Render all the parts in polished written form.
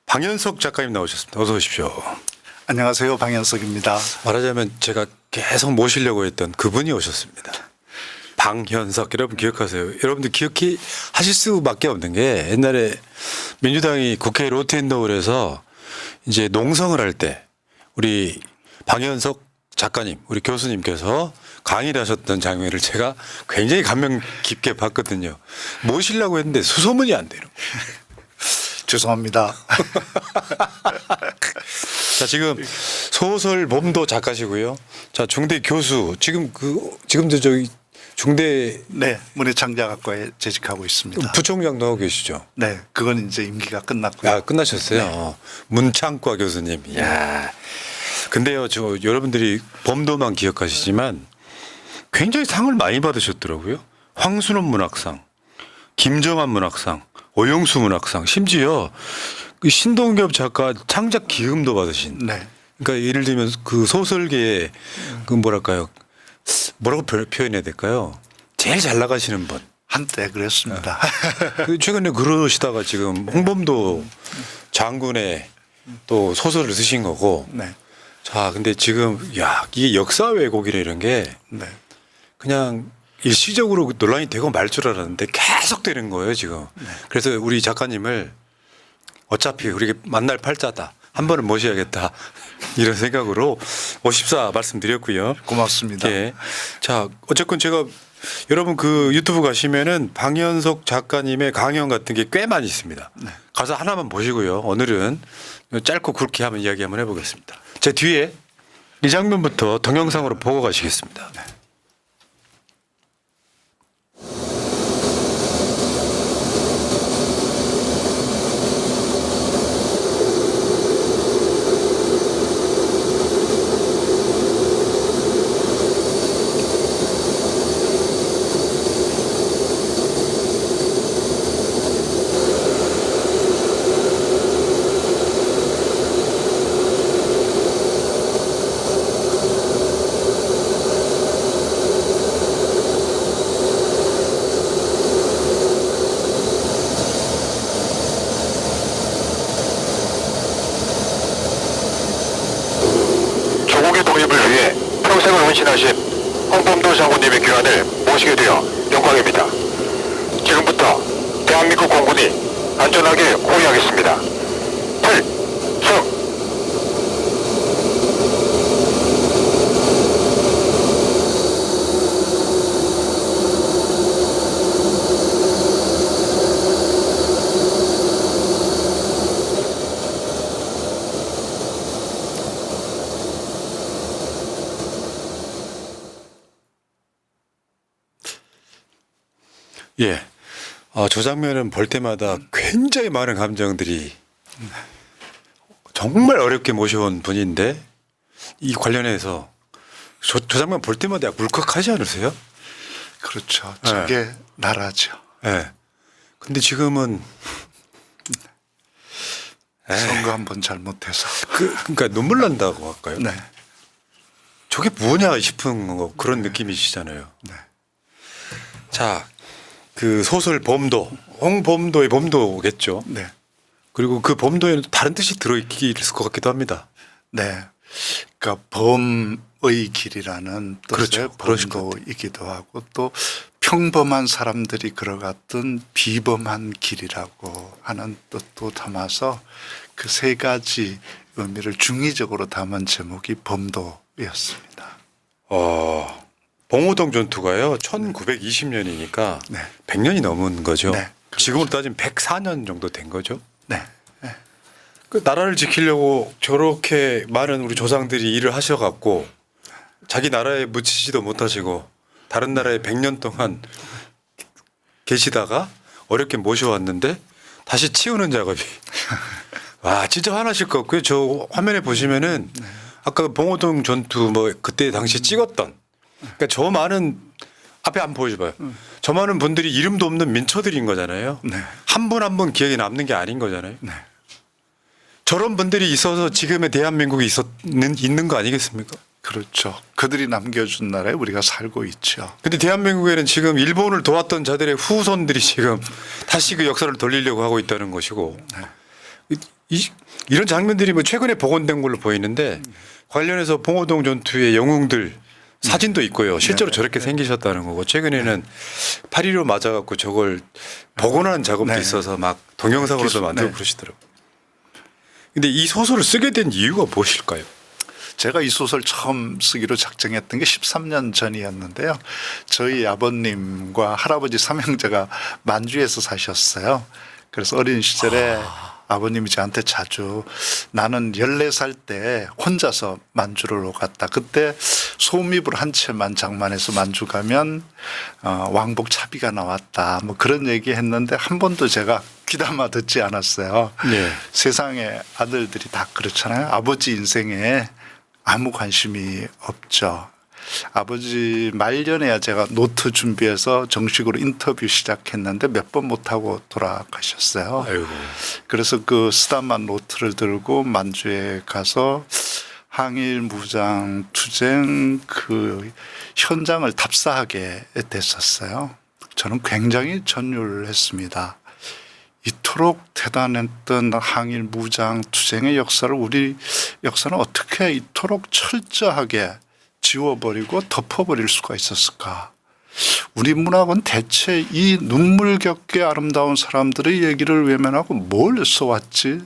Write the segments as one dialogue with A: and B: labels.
A: 방현석 작가님 나오셨습니다. 어서 오십시오.
B: 안녕하세요. 방현석입니다.
A: 말하자면 제가 계속 모시려고 했던 그분이 오셨습니다. 방현석 여러분 기억하세요? 여러분들 기억이 하실 수밖에 없는 게 옛날에 민주당이 국회 로텐더홀에서 이제 농성을 할 때 우리 방현석 작가님, 우리 교수님께서 강의를 하셨던 장면을 제가 굉장히 감명 깊게 봤거든요. 모시려고 했는데 수소문이 안 되는 거예요.
B: 죄송합니다.
A: 자, 지금 소설 범도 작가시고요. 자, 중대 교수. 지금도 저기 중대
B: 네, 문해창작학과에 재직하고 있습니다.
A: 부총장도 하고 계시죠.
B: 네, 그건 이제 임기가 끝났고요.
A: 아, 끝나셨어요.
B: 네.
A: 문창과 교수님. 이야. 근데요, 여러분들이 범도만 기억하시지만 굉장히 상을 많이 받으셨더라고요. 황순원 문학상, 김정한 문학상, 오영수 문학상, 심지어 그 신동엽 작가 창작 기금도 받으신.
B: 네,
A: 그러니까 예를 들면 그 소설계의 그 뭐랄까요, 뭐라고 표현해야 될까요? 제일 잘 나가시는 분.
B: 한때 그랬습니다.
A: 그 최근에 그러시다가 지금 홍범도 장군의 또 소설을 쓰신 거고.
B: 네,
A: 자, 근데 지금 야, 이게 역사 왜곡이라 이런 게
B: 네,
A: 그냥 일시적으로 논란이 되고 말 줄 알았는데 계속 되는 거예요, 지금. 그래서 우리 작가님을 어차피 우리 만날 팔자다. 한 번은 모셔야겠다. 이런 생각으로 54 말씀드렸고요.
B: 고맙습니다.
A: 예. 자, 어쨌건 제가 여러분 그 유튜브 가시면은 방현석 작가님의 강연 같은 게 꽤 많이 있습니다.
B: 네.
A: 가서 하나만 보시고요. 오늘은 짧고 굵게 한번 이야기 한번 해보겠습니다. 제 뒤에 이 장면부터 동영상으로 보고 가시겠습니다.
C: 조국의 독립을 위해 평생을 헌신하신 홍범도 장군님의 귀환을 모시게 되어 영광입니다. 지금부터 대한민국 공군이 안전하게 호위하겠습니다. 필승!
A: 예. 저 장면은 볼 때마다 굉장히 많은 감정들이 정말 어렵게 모셔온 분인데 이 관련해서 저 장면 볼 때마다 울컥하지 않으세요?
B: 그렇죠. 저게 나라죠.
A: 예. 근데 지금은
B: 선거 한번 잘못해서.
A: 그러니까 눈물 난다고 할까요?
B: 네,
A: 저게 뭐냐 싶은 거 그런 느낌이시잖아요.
B: 네.
A: 자, 그 소설 범도, 홍범도의 범도겠죠.
B: 네,
A: 그리고 그 범도에는 다른 뜻이 들어있을 것 같기도 합니다.
B: 네. 그러니까 범의 길이라는 뜻의
A: 그렇죠. 그러실 것
B: 범도이기도 하고 또 평범한 사람들이 걸어갔던 비범한 길이라고 하는 뜻도 담아서 그 세 가지 의미를 중의적으로 담은 제목이 범도였습니다.
A: 봉오동 전투가요 1920년이니까
B: 네.
A: 100년이 넘은 거죠.
B: 네, 그렇죠.
A: 지금으로 따지면 104년 정도 된 거죠.
B: 네, 네.
A: 그 나라를 지키려고 저렇게 많은 우리 조상들이 일을 하셔갖고 자기 나라에 묻히지도 못하시고 다른 나라에 100년 동안 계시다가 어렵게 모셔왔는데 다시 치우는 작업이 와 진짜 화나실 것 같고요. 저 화면에 보시면은 아까 봉오동 전투 뭐 그때 당시 찍었던 그러니까 저 많은 앞에 한번 보여줘봐요. 저 많은 분들이 이름도 없는 민초들인 거잖아요.
B: 네.
A: 한 분 한 분 기억에 남는 게 아닌 거잖아요.
B: 네.
A: 저런 분들이 있어서 지금의 대한민국이 있는 거 아니겠습니까?
B: 그렇죠. 그들이 남겨준 나라에 우리가 살고 있죠.
A: 근데 대한민국에는 지금 일본을 도왔던 자들의 후손들이 지금 다시 그 역사를 돌리려고 하고 있다는 것이고 이런 장면들이 뭐 최근에 복원된 걸로 보이는데 관련해서 봉오동 전투의 영웅들 사진도 있고요. 실제로 저렇게 생기셨다는 거고 최근에는 8.15 맞아갖고 저걸 복원하는 작업도
B: 네.
A: 있어서 막 동영상으로도
B: 기술,
A: 만들고
B: 네.
A: 그러시더라고요. 근데 이 소설을 쓰게 된 이유가 무엇일까요?
B: 제가 이 소설 처음 쓰기로 작정했던 게 13년 전이었는데요. 저희 아버님과 할아버지 삼형제가 만주에서 사셨어요. 그래서 어린 시절에 아버님이 저한테 자주 나는 14살 때 혼자서 만주를 갔다. 그때 소미불 한 채만 장만해서 만주 가면 왕복 차비가 나왔다. 뭐 그런 얘기 했는데 한 번도 제가 귀담아 듣지 않았어요.
A: 네.
B: 세상에 아들들이 다 그렇잖아요. 아버지 인생에 아무 관심이 없죠. 아버지 말년에야 제가 노트 준비해서 정식으로 인터뷰 시작했는데 몇 번 못하고 돌아가셨어요.
A: 아이고.
B: 그래서 그 쓰다만 노트를 들고 만주에 가서 항일 무장 투쟁 그 현장을 답사하게 됐었어요. 저는 굉장히 전율을 했습니다. 이토록 대단했던 항일 무장 투쟁의 역사를 우리 역사는 어떻게 이토록 철저하게 지워버리고 덮어버릴 수가 있었을까? 우리 문학은 대체 이 눈물겹게 아름다운 사람들의 얘기를 외면하고 뭘 써왔지?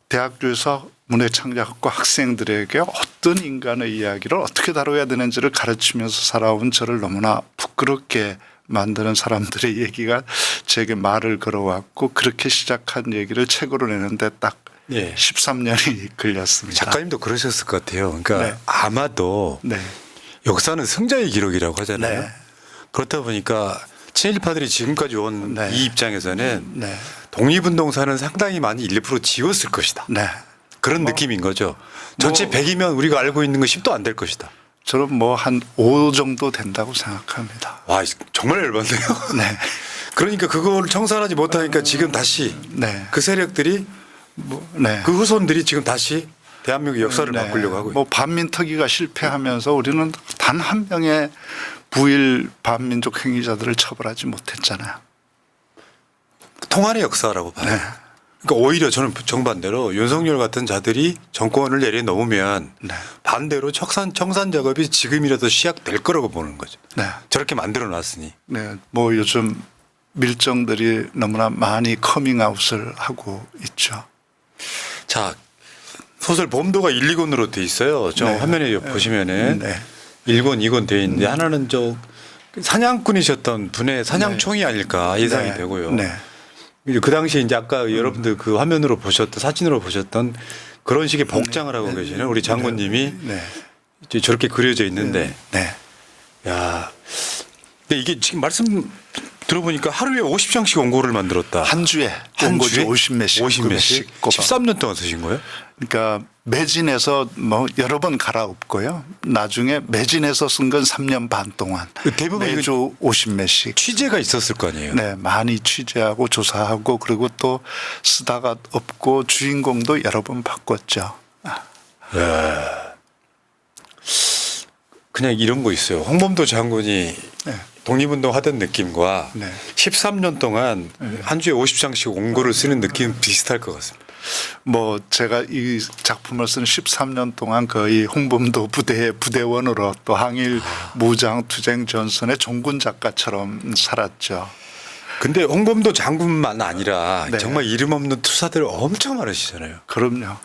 B: 대학교에서 문해창작학과 학생들에게 어떤 인간의 이야기를 어떻게 다뤄야 되는지를 가르치면서 살아온 저를 너무나 부끄럽게 만드는 사람들의 얘기가 제게 말을 걸어왔고 그렇게 시작한 얘기를 책으로 내는데 딱
A: 네.
B: 13년이 걸렸습니다.
A: 작가님도 그러셨을 것 같아요. 그러니까
B: 네.
A: 아마도
B: 네.
A: 역사는 승자의 기록이라고 하잖아요.
B: 네.
A: 그렇다 보니까 친일파들이 지금까지 온 이
B: 네.
A: 입장에서는
B: 네.
A: 독립운동사는 상당히 많이 일부러 지웠을 것이다.
B: 네.
A: 그런 느낌인 거죠. 전체 100이면 우리가 알고 있는 거 10도 안 될 것이다.
B: 저는 뭐 한 5 정도 된다고 생각합니다.
A: 와, 정말 열받네요.
B: 네.
A: 그러니까 그걸 청산하지 못하니까 지금 다시
B: 네.
A: 그 세력들이
B: 네.
A: 그 후손들이 지금 다시 대한민국 역사를
B: 네.
A: 바꾸려고 하고
B: 뭐 반민특위가 실패하면서 우리는 단 한 명의 부일 반민족 행위자들을 처벌하지 못했잖아요.
A: 통한의 역사라고 봐요.
B: 네.
A: 그러니까 오히려 저는 정반대로 윤석열 같은 자들이 정권을 내려놓으면
B: 네.
A: 반대로 청산 작업이 지금이라도 시작될 거라고 보는 거죠.
B: 네.
A: 저렇게 만들어 놨으니.
B: 네. 뭐 요즘 밀정들이 너무나 많이 커밍아웃을 하고 있죠.
A: 자, 소설 봄도가 1, 2권으로 돼 있어요. 저
B: 네.
A: 화면에 보시면은
B: 네.
A: 1권, 2권 돼 있는데 하나는 저 사냥꾼이셨던 분의 사냥총이 아닐까 예상이
B: 네.
A: 되고요.
B: 네.
A: 그 당시에 이제 아까 여러분들 그 화면으로 보셨던 사진으로 보셨던 그런 식의 복장을 하고 계시는 우리 장군님이
B: 네.
A: 이제 저렇게 그려져 있는데
B: 네.
A: 야. 근데 이게 지금 말씀 들어보니까 하루에 50장씩 원고를 만들었다.
B: 한 주에 원고지 50매씩
A: 50매씩 13년 동안 쓰신 거예요?
B: 그러니까 매진해서 뭐 여러 번 갈아엎고요. 나중에 매진해서 쓴 건 3년 반 동안
A: 대부분
B: 매주 50매씩.
A: 취재가 있었을 거 아니에요.
B: 네, 많이 취재하고 조사하고 그리고 또 쓰다가 없고 주인공도 여러 번 바꿨죠.
A: 그냥 이런 거 있어요. 홍범도 장군이
B: 네.
A: 독립운동 하던 느낌과
B: 네.
A: 13년 동안 한 주에 50장씩 원고를 쓰는 느낌 비슷할 것 같습니다.
B: 뭐 제가 이 작품을 쓴 13년 동안 거의 홍범도 부대의 부대원으로 또 항일 무장 투쟁 전선의 종군 작가처럼 살았죠.
A: 근데 홍범도 장군만 아니라
B: 네.
A: 정말 이름 없는 투사들 엄청 많으시잖아요.
B: 그럼요.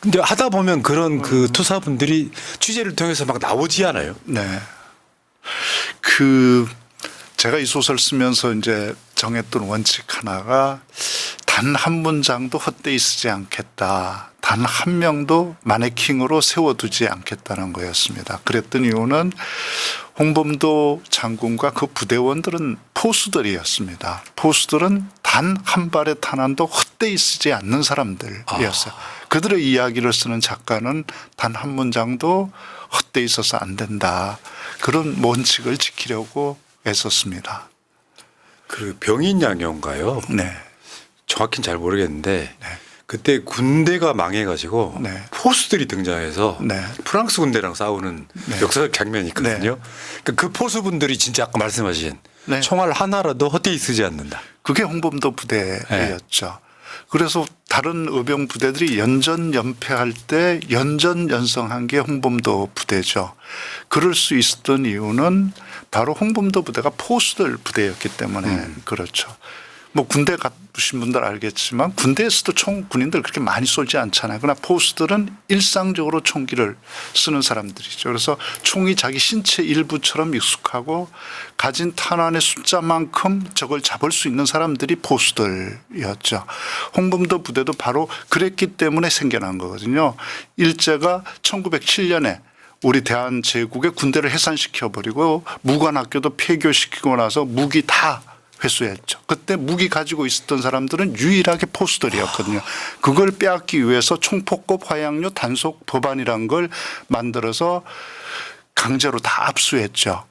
A: 근데 하다 보면 그런 그 투사분들이 취재를 통해서 막 나오지 않아요?
B: 네. 그 제가 이 소설 쓰면서 이제 정했던 원칙 하나가 단 한 문장도 헛되이 쓰지 않겠다. 단 한 명도 마네킹으로 세워두지 않겠다는 거였습니다. 그랬던 이유는 홍범도 장군과 그 부대원들은 포수들이었습니다. 포수들은 단 한 발의 탄환도 헛되이 쓰지 않는 사람들이었어요. 그들의 이야기를 쓰는 작가는 단 한 문장도 헛되이 써서 안 된다. 그런 원칙을 지키려고 애썼습니다.
A: 그 병인양요인가요?
B: 네.
A: 정확히는 잘 모르겠는데
B: 네.
A: 그때 군대가 망해가지고
B: 네.
A: 포수들이 등장해서
B: 네.
A: 프랑스 군대랑 싸우는
B: 네.
A: 역사적 장면이 있거든요. 그러니까 그 포수분들이 진짜 아까 말씀하신
B: 네.
A: 총알 하나라도 헛되이 쓰지 않는다.
B: 그게 홍범도 부대였죠. 그래서 다른 의병 부대들이 연전연패할 때 연전연성한 게 홍범도 부대죠. 그럴 수 있었던 이유는 바로 홍범도 부대가 포수들 부대였기 때문에 그렇죠. 뭐 군대 가보신 분들 알겠지만 군대에서도 군인들 그렇게 많이 쏘지 않잖아요. 그러나 포수들은 일상적으로 총기를 쓰는 사람들이죠. 그래서 총이 자기 신체 일부처럼 익숙하고 가진 탄환의 숫자만큼 적을 잡을 수 있는 사람들이 포수들이었죠. 홍범도 부대도 바로 그랬기 때문에 생겨난 거거든요. 일제가 1907년에 우리 대한제국의 군대를 해산시켜버리고 무관학교도 폐교시키고 나서 무기 다 회수했죠. 그때 무기 가지고 있었던 사람들은 유일하게 포수들이었거든요. 그걸 빼앗기 위해서 총포급 화약류 단속 법안이란 걸 만들어서 강제로 다 압수했죠.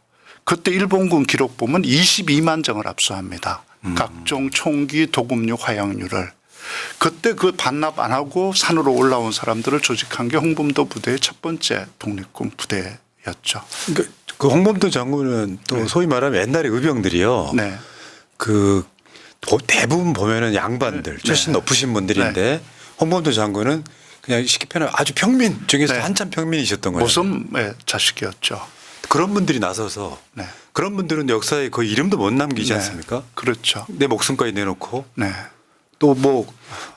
B: 그때 일본군 기록 보면 22만 정을 압수합니다. 각종 총기, 도금류, 화약류를. 그때 그 반납 안 하고 산으로 올라온 사람들을 조직한 게 홍범도 부대의 첫 번째 독립군 부대였죠.
A: 그러니까 그 홍범도 장군은 또 소위 말하면 옛날에 의병들이요.
B: 네.
A: 그 대부분 보면은 양반들 출신 높으신 분들인데 홍범도 장군은 그냥 쉽게 표현하면 아주 평민 중에서
B: 네.
A: 한참 평민이셨던 거예요.
B: 모섬의 자식이었죠.
A: 그런 분들이 나서서
B: 네.
A: 그런 분들은 역사에 거의 이름도 못 남기지
B: 네.
A: 않습니까?
B: 그렇죠.
A: 내 목숨까지 내놓고
B: 네.
A: 또 뭐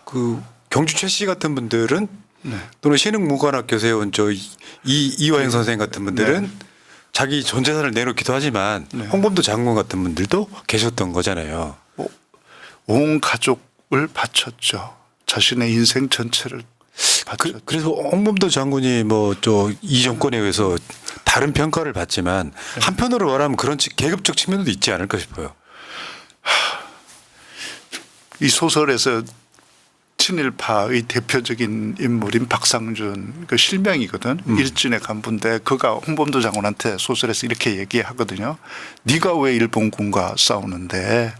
A: 그 경주 최 씨 같은 분들은 또는 신흥무관학교 세운 저 이화영 선생 같은 분들은 자기 전 재산을 내놓기도 하지만 홍범도 장군 같은 분들도 계셨던 거잖아요.
B: 온 가족을 바쳤죠. 자신의 인생 전체를 바쳤죠.
A: 그래서 홍범도 장군이 뭐 저 이 정권에 의해서 다른 평가를 받지만 한편으로 말하면 그런 계급적 측면도 있지 않을까 싶어요.
B: 이 소설에서 친일파의 대표적인 인물인 박상준 그 실명이거든. 일진에 간부인데 그가 홍범도 장군한테 소설에서 이렇게 얘기하거든요. 네가 왜 일본군과 싸우는데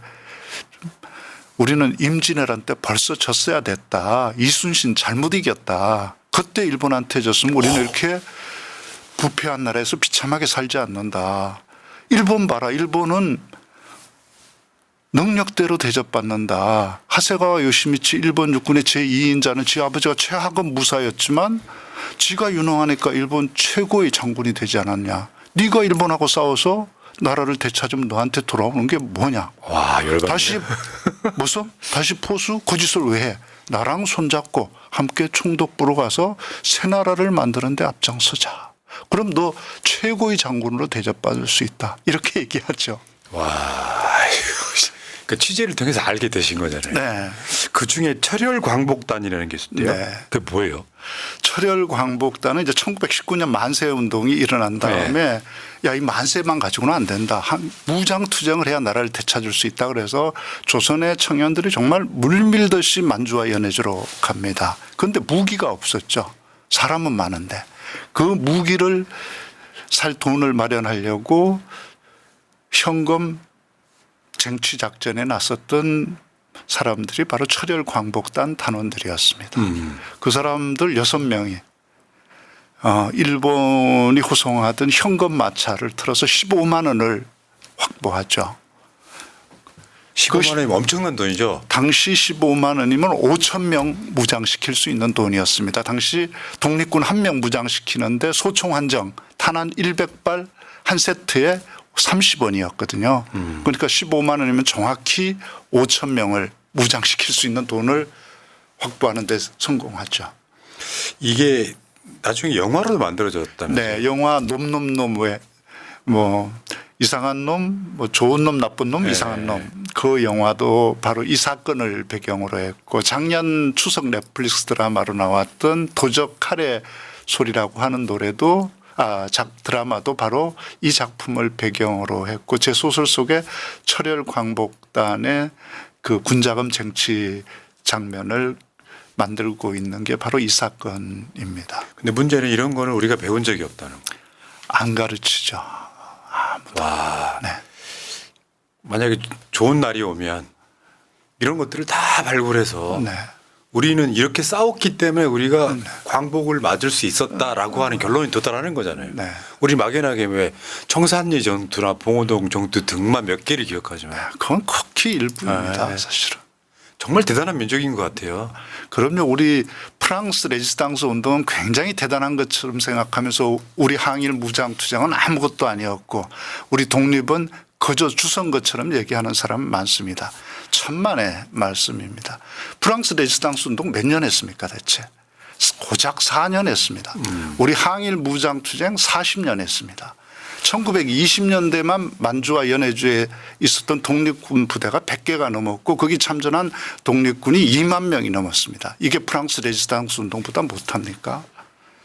B: 우리는 임진왜란 때 벌써 졌어야 됐다. 이순신 잘못 이겼다. 그때 일본한테 졌으면 우리는 이렇게 부패한 나라에서 비참하게 살지 않는다. 일본 봐라. 일본은 능력대로 대접받는다. 하세가와 요시미치 일본 육군의 제2인자는 지 아버지가 최하급 무사였지만 지가 유능하니까 일본 최고의 장군이 되지 않았냐. 네가 일본하고 싸워서 나라를 되찾으면 너한테 돌아오는 게 뭐냐.
A: 와, 열받네.
B: 다시 무슨? 다시 포수? 그 짓을 왜 해? 나랑 손잡고 함께 총독부로 가서 새 나라를 만드는 데 앞장서자. 그럼 너 최고의 장군으로 대접받을 수 있다. 이렇게 얘기하죠.
A: 와, 그 취재를 통해서 알게 되신 거잖아요.
B: 네.
A: 그 중에 철혈광복단이라는 게 있었대요.
B: 네.
A: 그게 뭐예요?
B: 철혈광복단은 이제 1919년 만세 운동이 일어난 다음에 야, 이 만세만 가지고는 안 된다. 무장 투쟁을 해야 나라를 되찾을 수 있다. 그래서 조선의 청년들이 정말 물밀듯이 만주와 연해주로 갑니다. 그런데 무기가 없었죠. 사람은 많은데 그 무기를 살 돈을 마련하려고 현금 쟁취 작전에 나섰던 사람들이 바로 철혈광복단 단원들이었습니다. 그 사람들 6명이 일본이 후송하던 현금 마차를 틀어서 15만 원을 확보하죠.
A: 15만 원이면 엄청난 돈이죠.
B: 당시 15만 원이면 5천 명 무장시킬 수 있는 돈이었습니다. 당시 독립군 1명 무장시키는데 소총 한정 탄환 100발 한 세트에 30원이었거든요. 그러니까 15만 원이면 정확히 5천 명을 무장시킬 수 있는 돈을 확보하는 데 성공하죠.
A: 이게 나중에 영화로도 만들어졌다면서요?
B: 네, 영화 놈놈놈 왜 뭐 이상한 놈, 뭐 좋은 놈, 나쁜 놈, 이상한 놈. 그 영화도 바로 이 사건을 배경으로 했고 작년 추석 넷플릭스 드라마로 나왔던 도적 카레 소리라고 하는 노래도 드라마도 바로 이 작품을 배경으로 했고 제 소설 속에 철혈광복단의 그 군자금 쟁취 장면을 만들고 있는 게 바로 이 사건입니다.
A: 근데 문제는 이런 거는 우리가 배운 적이 없다는 거예요.
B: 안 가르치죠. 아무도.
A: 와.
B: 네.
A: 만약에 좋은 날이 오면 이런 것들을 다 발굴해서
B: 네.
A: 우리는 이렇게 싸웠기 때문에 우리가 광복을 맞을 수 있었다라고 하는 결론이 도달하는 거잖아요.
B: 네.
A: 우리 막연하게 왜 청산리 전투나 봉오동 전투 등만 몇 개를 기억하지만
B: 그건 극히 일부입니다.
A: 네.
B: 사실은.
A: 정말 대단한 민족인 것 같아요.
B: 그럼요. 우리 프랑스 레지스탕스 운동은 굉장히 대단한 것처럼 생각하면서 우리 항일 무장투쟁은 아무것도 아니었고 우리 독립은 그저 주선 것처럼 얘기하는 사람 많습니다. 천만의 말씀입니다. 프랑스 레지스탕스 운동 몇 년 했습니까 대체? 고작 4년 했습니다. 우리 항일 무장투쟁 40년 했습니다. 1920년대만 만주와 연해주에 있었던 독립군 부대가 100개가 넘었고 거기 참전한 독립군이 2만 명이 넘었습니다. 이게 프랑스 레지스탕스 운동보다 못합니까?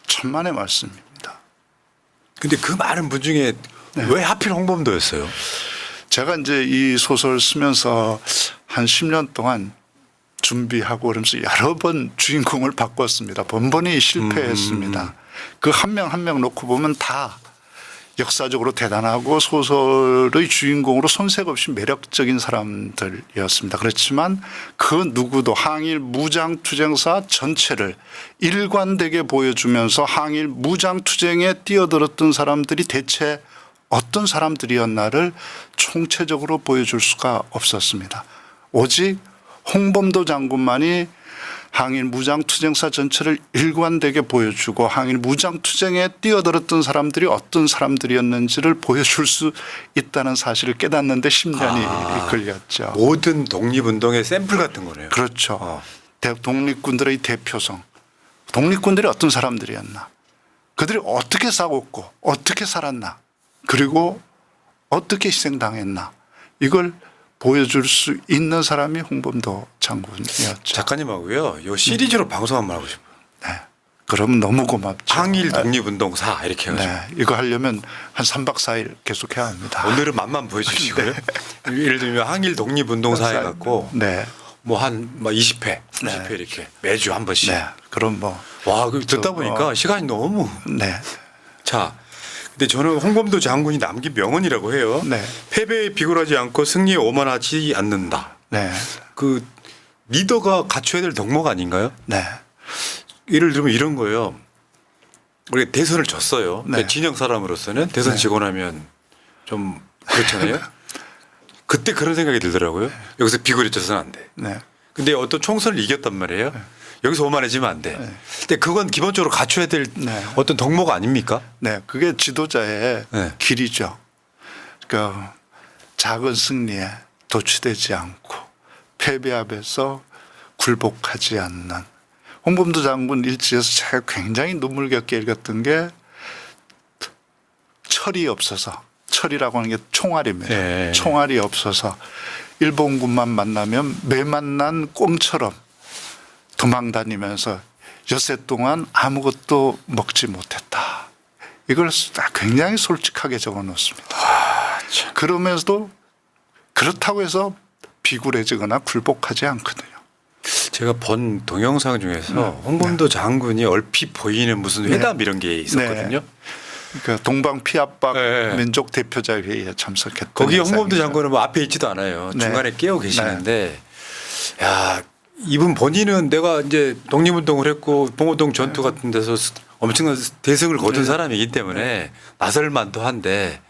B: 천만의 말씀입니다.
A: 근데 그 많은 분 중에 왜 하필 홍범도였어요?
B: 제가 이제 이 소설 쓰면서 한 10년 동안 준비하고 그러면서 여러 번 주인공을 바꿨습니다. 번번이 실패했습니다. 그 한 명 한 명 놓고 보면 다 역사적으로 대단하고 소설의 주인공으로 손색 없이 매력적인 사람들이었습니다. 그렇지만 그 누구도 항일 무장투쟁사 전체를 일관되게 보여주면서 항일 무장투쟁에 뛰어들었던 사람들이 대체 어떤 사람들이었나를 총체적으로 보여줄 수가 없었습니다. 오직 홍범도 장군만이 항일 무장투쟁사 전체를 일관되게 보여주고 항일 무장투쟁에 뛰어들었던 사람들이 어떤 사람들이었는지를 보여줄 수 있다는 사실을 깨닫는데 10년이 걸렸죠.
A: 모든 독립운동의 샘플 같은 거네요.
B: 그렇죠. 독립군들의 대표성. 독립군들이 어떤 사람들이었나. 그들이 어떻게 싸웠고 어떻게 살았나. 그리고 어떻게 희생당했나. 이걸 보여줄 수 있는 사람이 홍범도 장군이었죠.
A: 작가님하고요. 이 시리즈로 방송 한번 하고 싶어요.
B: 네. 그러면 너무 고맙죠.
A: 항일 독립운동사 이렇게 해가지고.
B: 네. 이거 하려면 한 3박 4일 계속 해야 합니다.
A: 오늘은 맛만 보여주시고요. 예를 들면 항일 독립운동사 해갖고
B: 네.
A: 뭐 한 20회, 30회 이렇게 매주 한 번씩.
B: 네. 그럼 뭐.
A: 와, 그 듣다 보니까 시간이 너무.
B: 네.
A: 자, 근데 저는 홍범도 장군이 남긴 명언이라고 해요.
B: 네.
A: 패배에 비굴하지 않고 승리에 오만하지 않는다.
B: 네.
A: 그 리더가 갖춰야 될 덕목 아닌가요?
B: 네.
A: 예를 들면 이런 거예요. 우리가 대선을 졌어요.
B: 네.
A: 그러니까 진영 사람으로서는 대선 지고 나면 좀 그렇잖아요. 그때 그런 생각이 들더라고요. 여기서 비굴해져서는 안 돼.
B: 네.
A: 근데 어떤 총선을 이겼단 말이에요. 여기서 오만해지면 안 돼.
B: 네.
A: 근데 그건 기본적으로 갖춰야 될
B: 네.
A: 어떤 덕목 아닙니까?
B: 네. 그게 지도자의
A: 네.
B: 길이죠. 그러니까 작은 승리에 도취되지 않고 패배 앞에서 굴복하지 않는 홍범도 장군 일지에서 제가 굉장히 눈물겹게 읽었던 게 철이 없어서 철이라고 하는 게 총알입니다.
A: 네.
B: 총알이 없어서 일본군만 만나면 매 만난 꽁처럼 도망 다니면서 엿새 동안 아무것도 먹지 못했다. 이걸 굉장히 솔직하게 적어 놓습니다. 그러면서도 그렇다고 해서 비굴해지거나 굴복하지 않거든요.
A: 제가 본 동영상 중에서 홍범도 장군이 얼핏 보이는 무슨 회담 이런 게 있었거든요.
B: 그러니까 동방 피압박
A: 네.
B: 민족 대표자 회의에 참석했던
A: 거기 홍범도
B: 영상이죠.
A: 장군은 뭐 앞에 있지도 않아요.
B: 네.
A: 중간에 깨어 계시는데 야 이분 본인은 내가 이제 독립운동을 했고 봉오동 전투 같은 데서 엄청난 대승을 거둔 사람이기 때문에 나설 만도 한데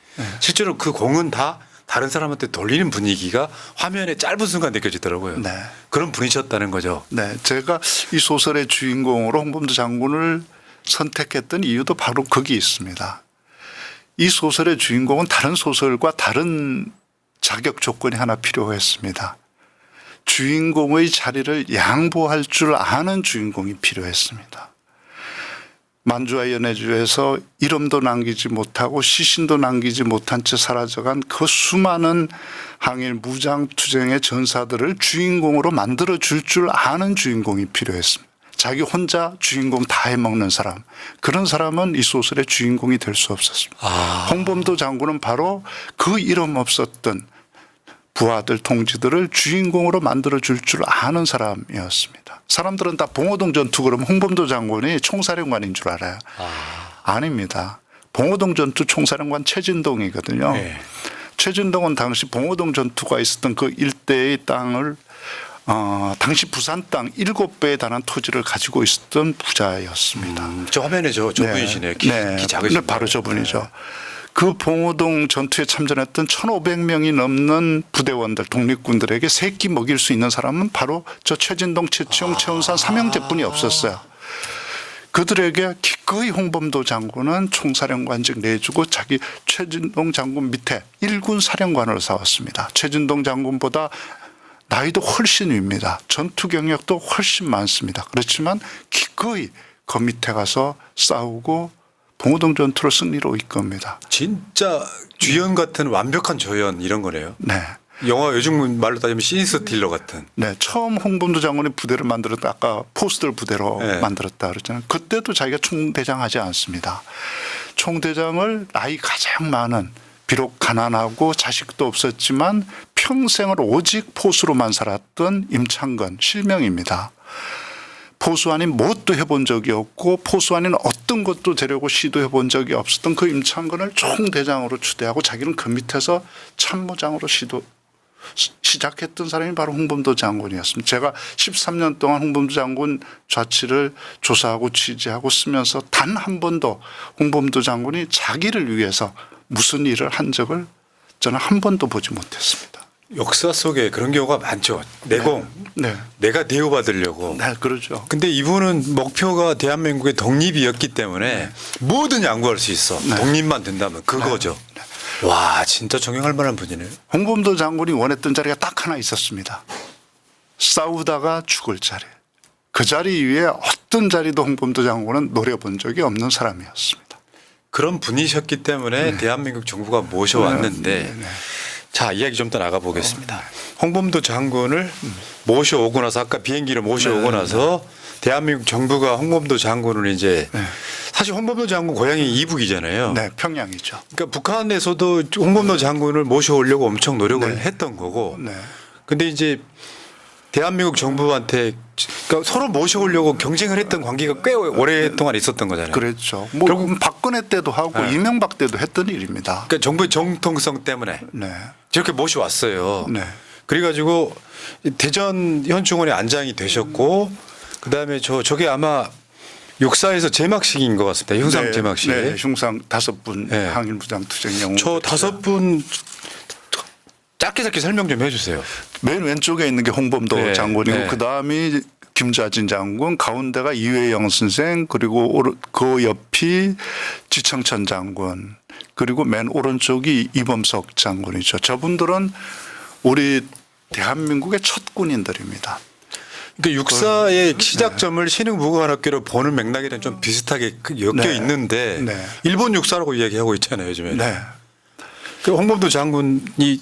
A: 실제로 그 공은 다 다른 사람한테 돌리는 분위기가 화면에 짧은 순간 느껴지더라고요.
B: 네.
A: 그런 분이셨다는 거죠.
B: 네, 제가 이 소설의 주인공으로 홍범도 장군을 선택했던 이유도 바로 거기 있습니다. 이 소설의 주인공은 다른 소설과 다른 자격 조건이 하나 필요했습니다. 주인공의 자리를 양보할 줄 아는 주인공이 필요했습니다. 만주와 연해주에서 이름도 남기지 못하고 시신도 남기지 못한 채 사라져간 그 수많은 항일 무장투쟁의 전사들을 주인공으로 만들어줄 줄 아는 주인공이 필요했습니다. 자기 혼자 주인공 다 해먹는 사람, 그런 사람은 이 소설의 주인공이 될 수 없었습니다. 홍범도 장군은 바로 그 이름 없었던 부하들 통지들을 주인공으로 만들어줄 줄 아는 사람이었습니다. 사람들은 다 봉오동 전투 그러면 홍범도 장군이 총사령관인 줄 알아요. 아닙니다. 봉오동 전투 총사령관 최진동이거든요.
A: 네.
B: 최진동은 당시 봉오동 전투가 있었던 그 일대의 땅을 당시 부산 땅 7배에 달하는 토지를 가지고 있었던 부자였습니다.
A: 저 화면에 저분이시네요. 키 작으신
B: 바로 저분이죠. 그 봉오동 전투에 참전했던 1,500명이 넘는 부대원들, 독립군들에게 새끼 먹일 수 있는 사람은 바로 저 최진동, 최치용, 최운산 삼형제뿐이 없었어요. 그들에게 기꺼이 홍범도 장군은 총사령관직 내주고 자기 최진동 장군 밑에 1군 사령관으로 사왔습니다. 최진동 장군보다 나이도 훨씬 위입니다. 전투 경력도 훨씬 많습니다. 그렇지만 기꺼이 그 밑에 가서 싸우고 봉오동 전투를 승리로 이끕니다.
A: 진짜 주연 같은 완벽한 조연 이런 거네요.
B: 네.
A: 영화 요즘 말로 따지면 시니스 딜러 같은.
B: 네, 처음 홍범도 장군이 부대를 만들었다. 아까 포스들 부대로
A: 네.
B: 만들었다 그랬잖아요. 그때도 자기가 총대장 하지 않습니다. 총대장을 나이 가장 많은, 비록 가난하고 자식도 없었지만 평생을 오직 포수로만 살았던 임창건 실명입니다. 포수 아닌 뭣도 해본 적이 없고 포수 아닌 어떤 것도 되려고 시도해 본 적이 없었던 그 임창건을 총대장으로 추대하고 자기는 그 밑에서 참모장으로 시작했던 사람이 바로 홍범도 장군이었습니다. 제가 13년 동안 홍범도 장군 좌치를 조사하고 취재하고 쓰면서 단 한 번도 홍범도 장군이 자기를 위해서 무슨 일을 한 적을 저는 한 번도 보지 못했습니다.
A: 역사 속에 그런 경우가 많죠. 내공.
B: 네.
A: 내가 대우받으려고.
B: 네, 그러죠.
A: 근데 이분은 목표가 대한민국의 독립이었기 때문에 뭐든 양보할 수 있어. 독립만 된다면 그거죠. 와, 진짜 존경할 만한 분이네요.
B: 홍범도 장군이 원했던 자리가 딱 하나 있었습니다. 싸우다가 죽을 자리. 그 자리 위에 어떤 자리도 홍범도 장군은 노려본 적이 없는 사람이었습니다.
A: 그런 분이셨기 때문에 대한민국 정부가 모셔왔는데 자, 이야기 좀 더 나가보겠습니다. 홍범도 장군을 모셔오고 나서 아까 비행기를 모셔오고 나서 대한민국 정부가 홍범도 장군을 이제 사실 홍범도 장군 고향이 이북이잖아요.
B: 네, 평양이죠.
A: 그러니까 북한에서도 홍범도 장군을 모셔오려고 엄청 노력을 했던 거고.
B: 네.
A: 근데 이제 대한민국 정부한테 그러니까 서로 모셔오려고 경쟁을 했던 관계가 꽤 오랫동안 있었던 거잖아요.
B: 그랬죠. 뭐
A: 결국
B: 박근혜 때도 하고 이명박 때도 했던 일입니다.
A: 그러니까 정부의 정통성 때문에
B: 네.
A: 저렇게 모셔왔어요.
B: 네.
A: 그래가지고 대전 현충원에 안장이 되셨고 그다음에 저게 아마 육사에서 제막식인 것 같습니다. 흉상
B: 네,
A: 제막식.
B: 네, 흉상 5분
A: 네.
B: 항일부장 투쟁 영웅.
A: 저 5분 짧게 설명 좀 해주세요.
B: 맨 왼쪽에 있는 게 홍범도
A: 네,
B: 장군이고
A: 네.
B: 그다음이 김좌진 장군, 가운데가 이회영 선생, 그리고 그 옆이 지청천 장군, 그리고 맨 오른쪽이 이범석 장군이죠. 저분들은 우리 대한민국의 첫 군인들입니다.
A: 그러니까 육사의 시작점을 신흥무관학교로 보는 맥락이랑 좀 비슷하게 엮여
B: 네.
A: 있는데
B: 네.
A: 일본 육사라고 이야기하고 있잖아요 요즘에.
B: 네.
A: 그 홍범도 장군이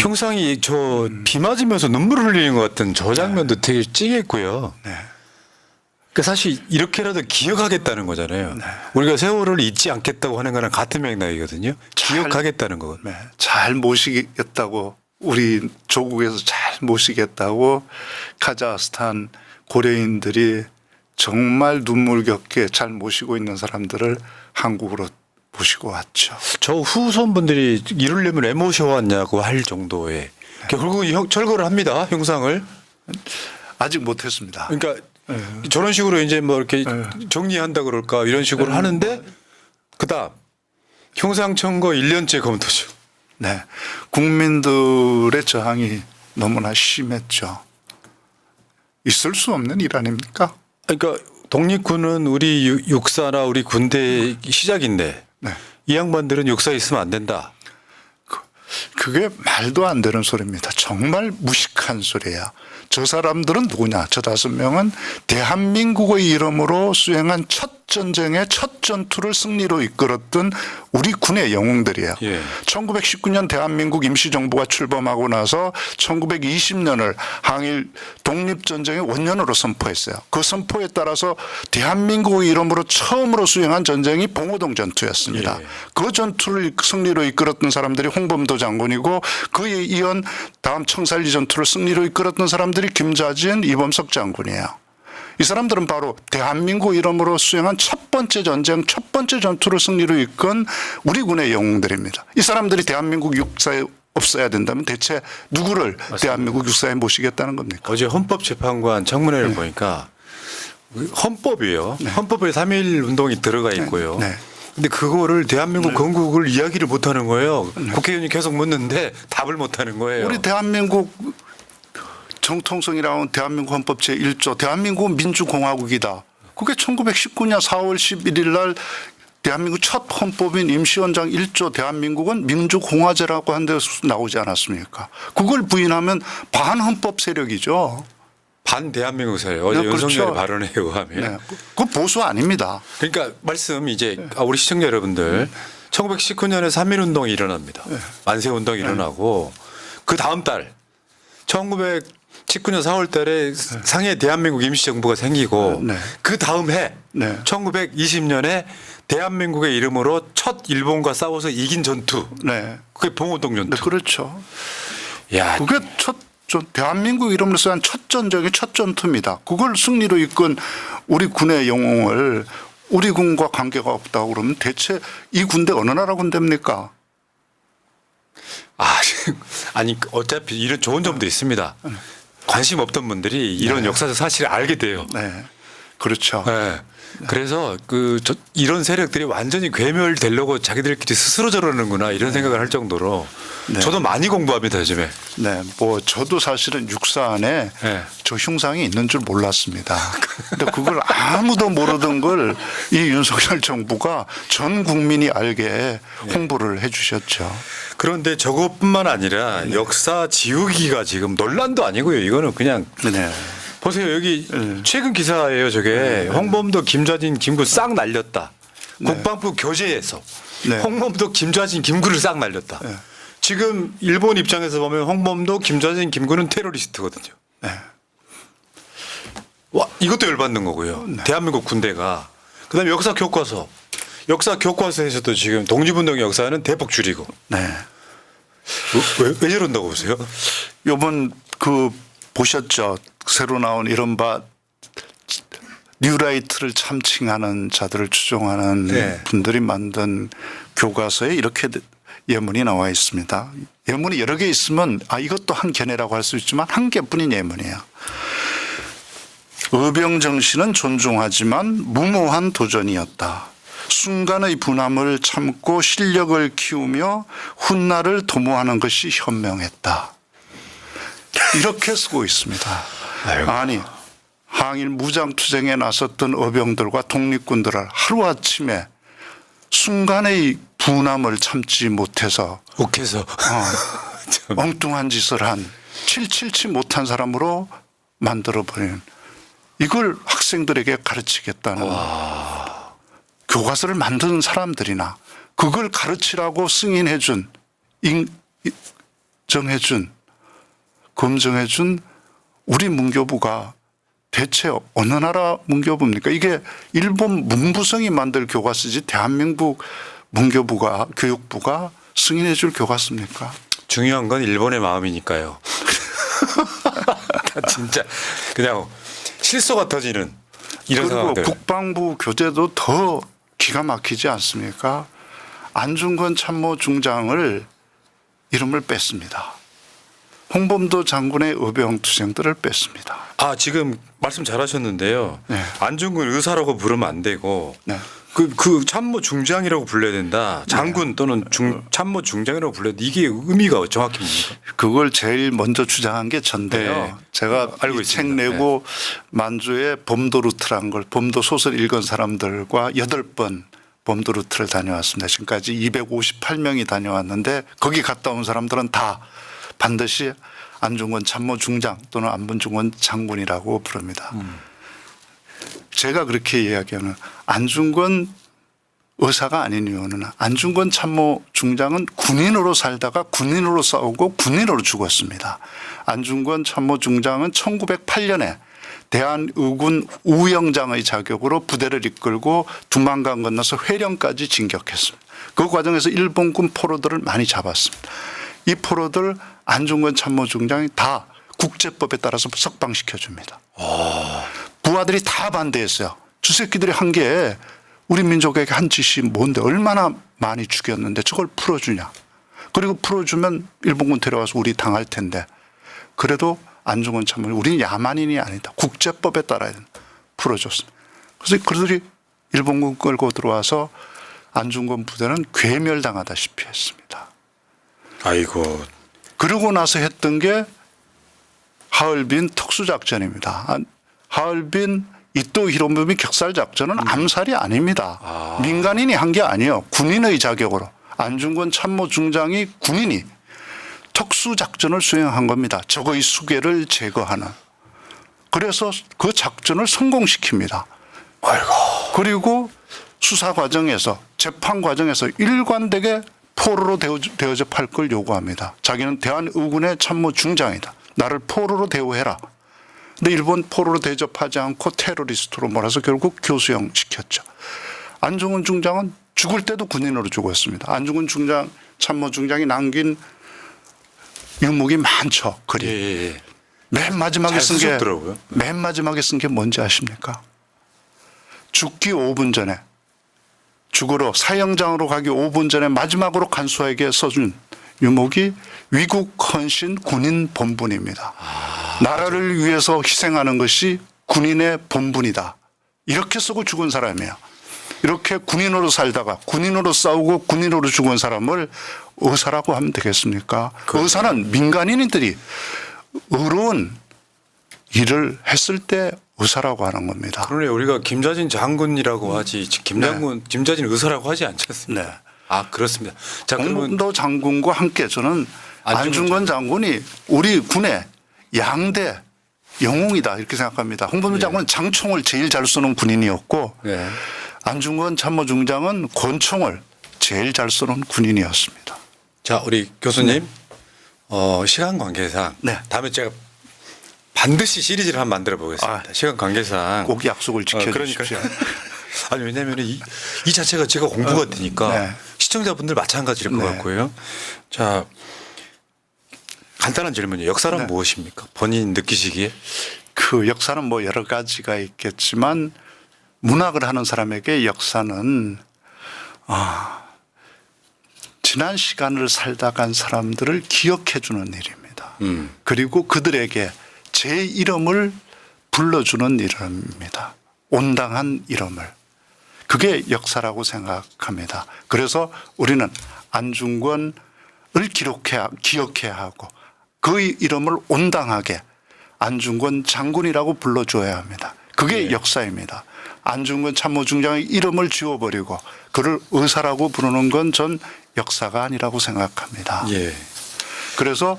A: 형상이 저 비 맞으면서 눈물을 흘리는 것 같은 저 장면도 되게 찡했고요.
B: 네.
A: 그 사실 이렇게라도 기억하겠다는 거잖아요. 우리가 세월을 잊지 않겠다고 하는 거랑 같은 맥락이거든요. 기억하겠다는 거.
B: 네. 잘 모시겠다고 우리 조국에서 잘 모시겠다고 카자흐스탄 고려인들이 정말 눈물겹게 잘 모시고 있는 사람들을 한국으로 모시고 왔죠.
A: 저 후손분들이 이러려면 왜 모셔왔냐고 할 정도의 결국은 철거를 합니다. 형상을.
B: 아직 못했습니다.
A: 그러니까 저런 식으로 이제 뭐 이렇게 정리한다 그럴까 이런 식으로 하는데 그다음 형상 청거 1년째 검토죠.
B: 네, 국민들의 저항이 너무나 심했죠. 있을 수 없는 일 아닙니까?
A: 그러니까 독립군은 우리 육사나 우리 군대의 시작인데
B: 네.
A: 이 양반들은 육사에 있으면 안 된다.
B: 그게 말도 안 되는 소리입니다. 정말 무식한 소리야. 저 사람들은 누구냐? 저 5명은 대한민국의 이름으로 수행한 첫 전쟁의 첫 전투를 승리로 이끌었던 우리 군의 영웅들이에요.
A: 예.
B: 1919년 대한민국 임시정부가 출범하고 나서 1920년을 항일 독립전쟁의 원년으로 선포했어요. 그 선포에 따라서 대한민국의 이름으로 처음으로 수행한 전쟁이 봉오동 전투였습니다.
A: 예.
B: 그 전투를 승리로 이끌었던 사람들이 홍범도 장군이고 그에 이은 다음 청살리 전투를 승리로 이끌었던 사람들이 김좌진, 이범석 장군이에요. 이 사람들은 바로 대한민국 이름으로 수행한 첫 번째 전쟁, 첫 번째 전투를 승리로 이끈 우리 군의 영웅들입니다. 이 사람들이 대한민국 육사에 없어야 된다면 대체 누구를 맞습니다. 대한민국 육사에 모시겠다는 겁니까?
A: 어제 헌법재판관 청문회를 보니까 헌법이에요. 헌법에 3.1 운동이 들어가 있고요. 근데 그거를 대한민국 건국을 이야기를 못 하는 거예요. 국회의원이 계속 묻는데 답을 못 하는 거예요.
B: 우리 대한민국 정통성이라는 대한민국 헌법 제1조 대한민국은 민주공화국이다. 그게 1919년 4월 11일 날 대한민국 첫 헌법인 임시헌장 1조 대한민국은 민주공화제라고 한 데서 나오지 않았습니까? 그걸 부인하면 반헌법 세력이죠.
A: 반 대한민국 사회 어제
B: 네, 그렇죠.
A: 윤석열의 발언에 의하면.
B: 네. 그 보수 아닙니다.
A: 그러니까 말씀 이제 우리 시청자 여러분들 1919년에 3.1운동이 일어납니다. 만세운동이 일어나고 그 다음 달 1919년 4월 달에 상해 대한민국 임시정부가 생기고
B: 네.
A: 그 다음 해
B: 네.
A: 1920년에 대한민국의 이름으로 첫 일본과 싸워서 이긴 전투.
B: 네.
A: 그게 봉오동 전투.
B: 네, 그렇죠.
A: 야,
B: 그게 대한민국 이름으로 쓰한 첫 전적이 첫 전투입니다. 그걸 승리로 이끈 우리 군의 영웅을 우리 군과 관계가 없다고 그러면 대체 이 군대 어느 나라 군대입니까?
A: 아니 어차피 이런 좋은 점도 있습니다. 관심 없던 분들이 이런 역사적 사실을 알게 돼요.
B: 네. 그렇죠.
A: 네. 그래서 이런 세력들이 완전히 괴멸되려고 자기들끼리 스스로 저러는구나 이런 생각을 할 정도로
B: 네.
A: 저도 많이 공부합니다 요즘에.
B: 네. 뭐 저도 사실은 육사 안에
A: 네.
B: 저 흉상이 있는 줄 몰랐습니다. 근데 그걸 아무도 모르던 걸 이 윤석열 정부가 전 국민이 알게 홍보를 해 주셨죠.
A: 그런데 저것뿐만 아니라 역사 지우기가 지금 논란도 아니고요. 이거는 그냥
B: 네.
A: 보세요. 여기 최근 기사예요. 저게 홍범도 김좌진 김구 싹 날렸다. 국방부 교재에서
B: 네.
A: 홍범도 김좌진 김구를 싹 날렸다.
B: 네.
A: 지금 일본 입장에서 보면 홍범도 김좌진 김구는 테러리스트거든요.
B: 네.
A: 와, 이것도 열받는 거고요. 대한민국 군대가. 그다음에 역사 교과서에서도 지금 독립운동 역사는 대폭 줄이고.
B: 네.
A: 왜 저런다고 보세요?
B: 요번 그 보셨죠? 새로 나온 이른바 뉴라이트를 참칭하는 자들을 추종하는
A: 네.
B: 분들이 만든 교과서에 이렇게 예문이 나와 있습니다. 예문이 여러 개 있으면 이것도 한 견해라고 할 수 있지만 한 개뿐인 예문이에요. 의병 정신은 존중하지만 무모한 도전이었다. 순간의 분함을 참고 실력을 키우며 훗날을 도모하는 것이 현명했다. 이렇게 쓰고 있습니다.
A: 아이고.
B: 아니 항일 무장투쟁에 나섰던 의병들과 독립군들을 하루아침에 순간의 분함을 참지 못해서
A: 욱해서. 참.
B: 엉뚱한 짓을 한 칠칠치 못한 사람으로 만들어버리는 이걸 학생들에게 가르치겠다는 교과서를 만드는 사람들이나 그걸 가르치라고 승인해준 인정해준 검증해준 우리 문교부가 대체 어느 나라 문교부입니까? 이게 일본 문부성이 만들 교과서지 대한민국 문교부가 교육부가 승인해줄 교과서입니까?
A: 중요한 건 일본의 마음이니까요. 진짜 그냥 실소가 터지는 이런
B: 그리고
A: 상황들.
B: 국방부 교재도 더 기가 막히지 않습니까? 안중근 참모 중장을 이름을 뺐습니다. 홍범도 장군의 의병 투쟁들을 뺐습니다.
A: 지금 말씀 잘하셨는데요.
B: 네.
A: 안중근 의사라고 부르면 안 되고
B: 네.
A: 그 참모 중장이라고 불러야 된다. 장군 또는 참모 중장이라고 불러야 돼. 이게 의미가 정확히 뭡니까?
B: 그걸 제일 먼저 주장한 게 전데요.
A: 네.
B: 제가
A: 알고
B: 이 책
A: 있습니다.
B: 내고 만주에 범도 루트란 걸 범도 소설 읽은 사람들과 8번 범도 루트를 다녀왔습니다. 지금까지 258명이 다녀왔는데 거기 갔다 온 사람들은 다 반드시 안중근 참모 중장 또는 안bun중근 장군이라고 부릅니다. 제가 그렇게 이야기하는 안중근 의사가 아닌 이유는 안중근 참모 중장은 군인으로 살다가 군인으로 싸우고 군인으로 죽었습니다. 안중근 참모 중장은 1908년에 대한의군 우영장의 자격으로 부대를 이끌고 두만강 건너서 회령까지 진격했습니다. 그 과정에서 일본군 포로들을 많이 잡았습니다. 이 포로들 안중근 참모 중장이 다 국제법에 따라서 석방시켜줍니다. 부하들이 다 반대했어요. 저 새끼들이 한 게 우리 민족에게 한 짓이 뭔데 얼마나 많이 죽였는데 저걸 풀어주냐. 그리고 풀어주면 일본군 데려와서 우리 당할 텐데 그래도 안중근 참모 우리는 야만인이 아니다. 국제법에 따라야 된다. 풀어줬습니다. 그래서 그들이 일본군 끌고 들어와서 안중근 부대는 괴멸당하다시피 했습니다.
A: 아이고.
B: 그러고 나서 했던 게 하얼빈 특수작전입니다. 하얼빈 이토 히로부미 격살작전은 암살이 아닙니다. 민간인이 한 게 아니에요. 군인의 자격으로. 안중근 참모중장이 군인이 특수작전을 수행한 겁니다. 적의 수괴를 제거하는. 그래서 그 작전을 성공시킵니다.
A: 아이고.
B: 그리고 수사 과정에서 재판 과정에서 일관되게 포로로 대우접할 걸 요구합니다. 자기는 대한의군의 참모중장이다. 나를 포로로 대우해라. 근데 일본 포로로 대접하지 않고 테러리스트로 몰아서 결국 교수형 시켰죠. 안중근 중장은 죽을 때도 군인으로 죽었습니다. 안중근 중장, 참모중장이 남긴 유목이 많죠. 글이.
A: 예.
B: 맨 마지막에
A: 잘
B: 쓴 게,
A: 쓰셨더라고요.
B: 맨 마지막에 쓴 게 뭔지 아십니까? 죽기 5분 전에, 죽으러 사형장으로 가기 5분 전에 마지막으로 간수에게 써준 유목이 위국 헌신 군인 본분입니다. 나라를 위해서 희생하는 것이 군인의 본분이다. 이렇게 쓰고 죽은 사람이에요. 이렇게 군인으로 살다가 군인으로 싸우고 군인으로 죽은 사람을 의사라고 하면 되겠습니까? 의사는 민간인들이 의로운 일을 했을 때 의사라고 하는 겁니다.
A: 그러네. 우리가 김자진 장군이라고 하지 김자진 의사라고 하지 않지 않습니까?
B: 네.
A: 아, 그렇습니다. 자, 그러면
B: 홍범도 장군과 함께 저는 안중근 장군이 우리 군의 양대 영웅이다 이렇게 생각합니다. 홍범도 장군은 장총을 제일 잘 쏘는 군인이었고
A: 네.
B: 안중근 참모중장은 권총을 제일 잘 쏘는 군인이었습니다.
A: 자, 우리 교수님 시간 관계상
B: 네.
A: 다음에 제가 반드시 시리즈를 한번 만들어 보겠습니다. 시간 관계상
B: 꼭 약속을 지켜주십시오.
A: 그러니까. 아니 왜냐하면 이 자체가 제가 공부가 되니까
B: 네.
A: 시청자분들 마찬가지일 것
B: 네.
A: 같고요. 자, 간단한 질문이에요. 역사란
B: 네.
A: 무엇입니까? 본인 느끼시기에?
B: 그 역사는 뭐 여러 가지가 있겠지만 문학을 하는 사람에게 역사는 지난 시간을 살다 간 사람들을 기억해 주는 일입니다. 그리고 그들에게 제 이름을 불러주는 일입니다. 온당한 이름을. 그게 역사라고 생각합니다. 그래서 우리는 안중근을 기억해야 하고 그 이름을 온당하게 안중근 장군이라고 불러줘야 합니다. 그게 역사입니다. 안중근 참모중장의 이름을 지워버리고 그를 의사라고 부르는 건 전 역사가 아니라고 생각합니다.
A: 예.
B: 그래서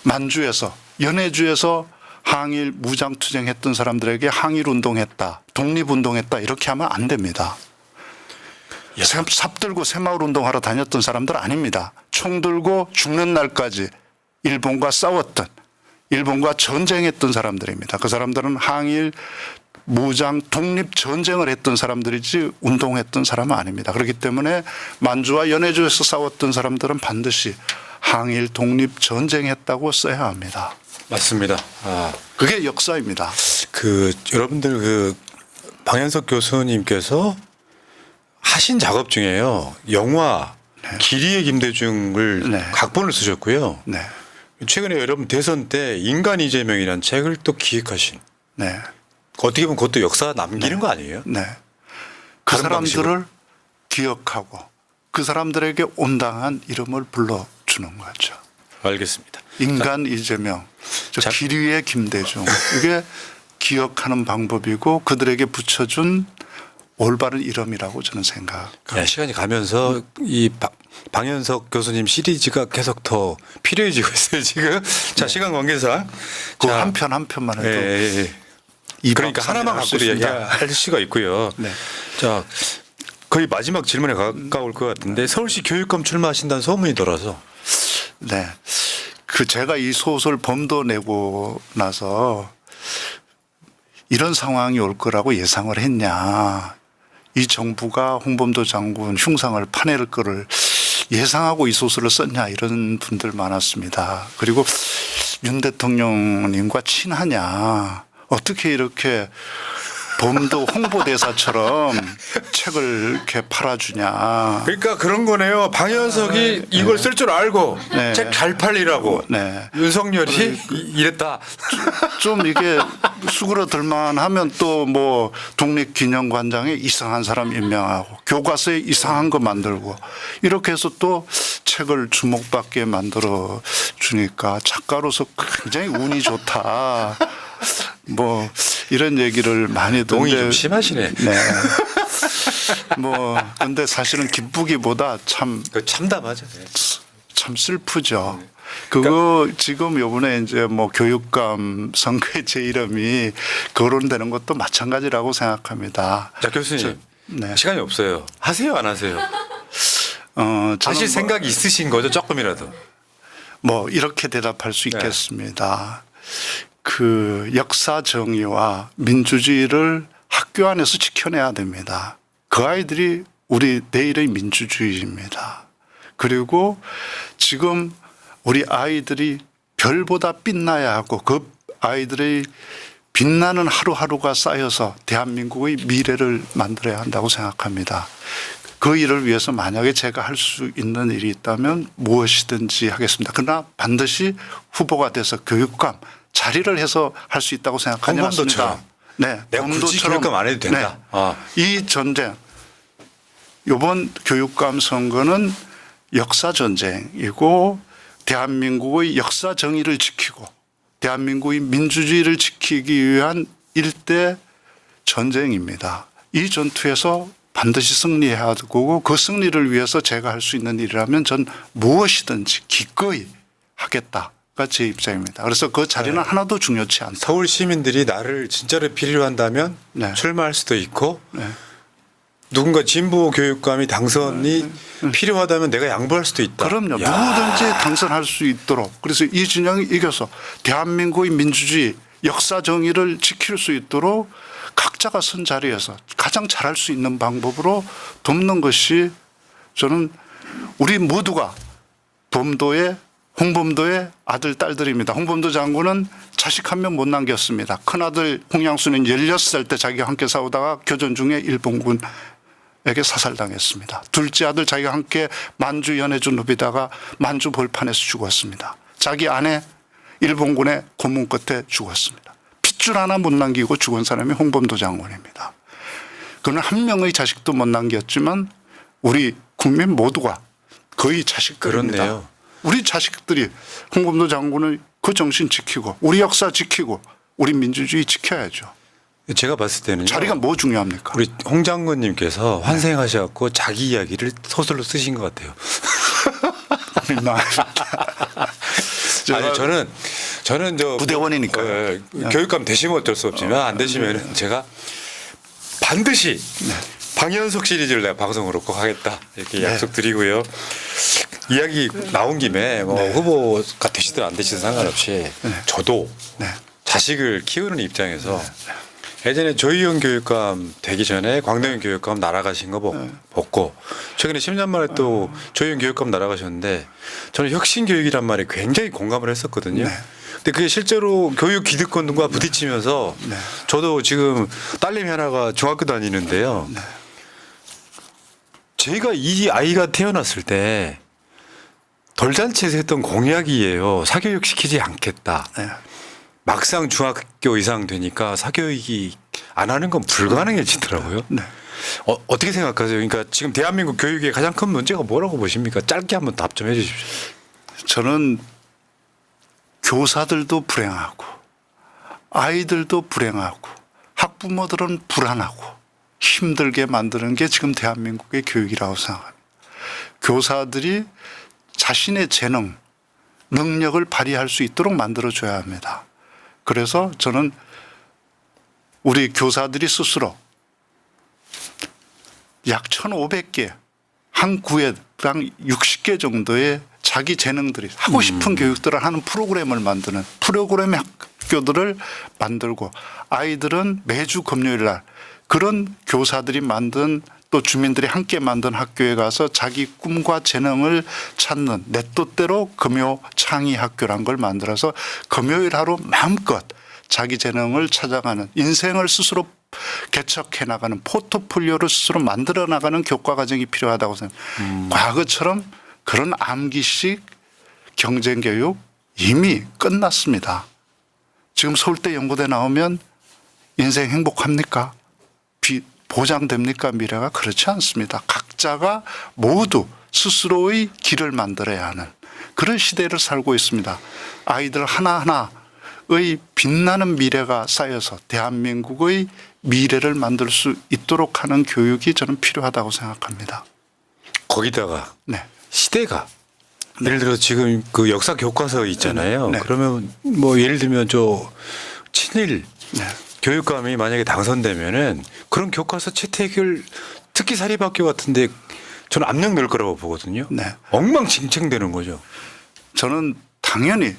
B: 만주에서 연해주에서 항일 무장투쟁했던 사람들에게 항일운동했다, 독립운동했다 이렇게 하면 안 됩니다. 삽 들고 새마을운동하러 다녔던 사람들 아닙니다. 총 들고 죽는 날까지 일본과 싸웠던 일본과 전쟁했던 사람들입니다. 그 사람들은 항일 무장 독립전쟁을 했던 사람들이지 운동했던 사람은 아닙니다. 그렇기 때문에 만주와 연해주에서 싸웠던 사람들은 반드시 항일 독립전쟁했다고 써야 합니다.
A: 맞습니다.
B: 그게 역사입니다.
A: 여러분들 방현석 교수님께서 하신 작업 중에요. 영화 길이의 김대중을
B: 네.
A: 각본을 쓰셨고요.
B: 네.
A: 최근에 여러분 대선 때 인간 이재명이라는 책을 또 기획하신.
B: 네.
A: 어떻게 보면 그것도 역사 남기는 거 아니에요?
B: 네. 그
A: 다른
B: 사람들을
A: 방식으로.
B: 기억하고 그 사람들에게 온당한 이름을 불러주는 거죠.
A: 알겠습니다.
B: 인간 이재명,
A: 자.
B: 길이의 김대중. 이게 기억하는 방법이고 그들에게 붙여준 올바른 이름이라고 저는 생각합니다.
A: 시간이 가면서 이 방현석 교수님 시리즈가 계속 더 필요해지고 있어요 지금. 자, 시간 관계상
B: 그
A: 자,
B: 한 편 한 편만 해도
A: 예. 그러니까 하나만
B: 할수
A: 갖고도
B: 있습니다.
A: 얘기할 수가 있고요.
B: 네.
A: 자, 거의 마지막 질문에 가까울 것 같은데 서울시 교육감 출마하신다는 소문이 돌아서.
B: 네. 제가 이 소설 범도 내고 나서 이런 상황이 올 거라고 예상을 했냐. 이 정부가 홍범도 장군 흉상을 파낼 거를 예상하고 이 소설을 썼냐 이런 분들 많았습니다. 그리고 윤 대통령님과 친하냐. 어떻게 이렇게 범도 홍보대사처럼 책을 이렇게 팔아주냐.
A: 그러니까 그런 거네요. 방현석이 이걸 쓸 줄 알고
B: 네.
A: 책 잘 팔리라고
B: 네.
A: 윤석열이 이랬다.
B: 좀 이게 수그러들만 하면 또 뭐 독립기념관장에 이상한 사람 임명하고 교과서에 이상한 거 만들고 이렇게 해서 또 책을 주목받게 만들어 주니까 작가로서 굉장히 운이 좋다. 뭐 이런 얘기를 많이
A: 농이
B: 듣는데
A: 좀 심하시네.
B: 네. 뭐 근데 사실은 기쁘기보다 참
A: 그 참담하죠.
B: 슬프죠. 그거 지금 요번에 이제 뭐 교육감 선거에 제 이름이 거론되는 것도 마찬가지라고 생각합니다.
A: 자 교수님
B: 네.
A: 시간이 없어요. 하세요 안 하세요?
B: 저는
A: 하실 생각이 있으신 거죠 조금이라도.
B: 뭐 이렇게 대답할 수
A: 네.
B: 있겠습니다. 그 역사 정의와 민주주의를 학교 안에서 지켜내야 됩니다. 그 아이들이 우리 내일의 민주주의입니다. 그리고 지금 우리 아이들이 별보다 빛나야 하고 그 아이들의 빛나는 하루하루가 쌓여서 대한민국의 미래를 만들어야 한다고 생각합니다. 그 일을 위해서 만약에 제가 할 수 있는 일이 있다면 무엇이든지 하겠습니다. 그러나 반드시 후보가 돼서 교육감 자리를 해서 할 수 있다고 생각하지 않습니다.
A: 홍범도처럼.
B: 네,
A: 내가 굳이 교육감 안 해도 된다.
B: 이 전쟁, 이번 교육감 선거는 역사 전쟁이고 대한민국의 역사 정의를 지키고 대한민국의 민주주의를 지키기 위한 일대 전쟁입니다. 이 전투에서 반드시 승리해야 하고 그 승리를 위해서 제가 할 수 있는 일이라면 전 무엇이든지 기꺼이 하겠다가 제 입장입니다. 그래서 그 자리는 하나도 중요치 않다.
A: 서울 시민들이 나를 진짜로 필요로 한다면
B: 네.
A: 출마할 수도 있고
B: 네.
A: 누군가 진보 교육감이 당선이 필요하다면 내가 양보할 수도 있다.
B: 그럼요.
A: 야.
B: 누구든지 당선할 수 있도록. 그래서 이 진영이 이겨서 대한민국의 민주주의 역사 정의를 지킬 수 있도록 각자가 선 자리에서 가장 잘할 수 있는 방법으로 돕는 것이 저는 우리 모두가 홍범도의 아들, 딸들입니다. 홍범도 장군은 자식 한 명 못 남겼습니다. 큰아들 홍양수는 16살 때 자기가 함께 싸우다가 교전 중에 일본군에게 사살당했습니다. 둘째 아들 자기가 함께 만주 연해준 후비다가 만주 벌판에서 죽었습니다. 자기 아내 일본군의 고문 끝에 죽었습니다. 핏줄 하나 못 남기고 죽은 사람이 홍범도 장군입니다. 그는 한 명의 자식도 못 남겼지만 우리 국민 모두가 거의 자식들입니다.
A: 그렇네요.
B: 우리 자식들이 홍범도 장군의 그 정신 지키고 우리 역사 지키고 우리 민주주의 지켜야죠.
A: 제가 봤을 때는
B: 자리가 뭐 중요합니까?
A: 우리 홍 장군님께서 환생하셔갖고 자기 이야기를 소설로 쓰신 것 같아요.
B: 민망합니다.
A: 아니 저는 저
B: 부대원이니까요.
A: 교육감 되시면 어쩔 수 없지만 안 되시면은 제가 반드시 방현석 시리즈를 내가 방송으로 꼭 하겠다 이렇게 약속드리고요. 이야기 나온 김에 뭐 후보가 되시든 안 되시든 상관없이 저도
B: 네.
A: 자식을 키우는 입장에서 예전에 조희연 교육감 되기 전에 광동현 교육감 날아가신 거 보고 최근에 10년 만에 또 조희연 교육감 날아가셨는데 저는 혁신 교육이란 말에 굉장히 공감을 했었거든요.
B: 네.
A: 근데 그게 실제로 교육 기득권과 부딪히면서
B: 네.
A: 저도 지금 딸내미 하나가 중학교 다니는데요.
B: 네.
A: 제가 이 아이가 태어났을 때 돌잔치에서 했던 공약이에요. 사교육 시키지 않겠다.
B: 네.
A: 막상 중학교 이상 되니까 사교육이 안 하는 건 불가능해지더라고요.
B: 네.
A: 어떻게 생각하세요? 그러니까 지금 대한민국 교육의 가장 큰 문제가 뭐라고 보십니까? 짧게 한번 답 좀 해주십시오.
B: 저는 교사들도 불행하고 아이들도 불행하고 학부모들은 불안하고 힘들게 만드는 게 지금 대한민국의 교육이라고 생각합니다. 교사들이 자신의 재능, 능력을 발휘할 수 있도록 만들어줘야 합니다. 그래서 저는 우리 교사들이 스스로 약 1,500개, 한 구에당 60개 정도의 자기 재능들이 하고 싶은 교육들을 하는 프로그램을 만드는 프로그램의 학교들을 만들고 아이들은 매주 금요일 날 그런 교사들이 만든 또 주민들이 함께 만든 학교에 가서 자기 꿈과 재능을 찾는 내 뜻대로 금요 창의 학교란 걸 만들어서 금요일 하루 마음껏 자기 재능을 찾아가는 인생을 스스로 개척해 나가는 포트폴리오를 스스로 만들어 나가는 교과 과정이 필요하다고 생각합니다. 과거처럼 그런 암기식 경쟁 교육 이미 끝났습니다. 지금 서울대 연고대 나오면 인생 행복합니까? 보장됩니까? 미래가 그렇지 않습니다. 각자가 모두 스스로의 길을 만들어야 하는 그런 시대를 살고 있습니다. 아이들 하나하나의 빛나는 미래가 쌓여서 대한민국의 미래를 만들 수 있도록 하는 교육이 저는 필요하다고 생각합니다.
A: 거기다가
B: 네.
A: 시대가 예를 들어 지금 그 역사 교과서 있잖아요.
B: 네.
A: 그러면 뭐 예를 들면 저 친일
B: 네.
A: 교육감이 만약에 당선되면은 그런 교과서 채택을 특히 사립학교 같은데 저는 압력 넣을 거라고 보거든요.
B: 네.
A: 엉망진창되는 거죠.
B: 저는 당연히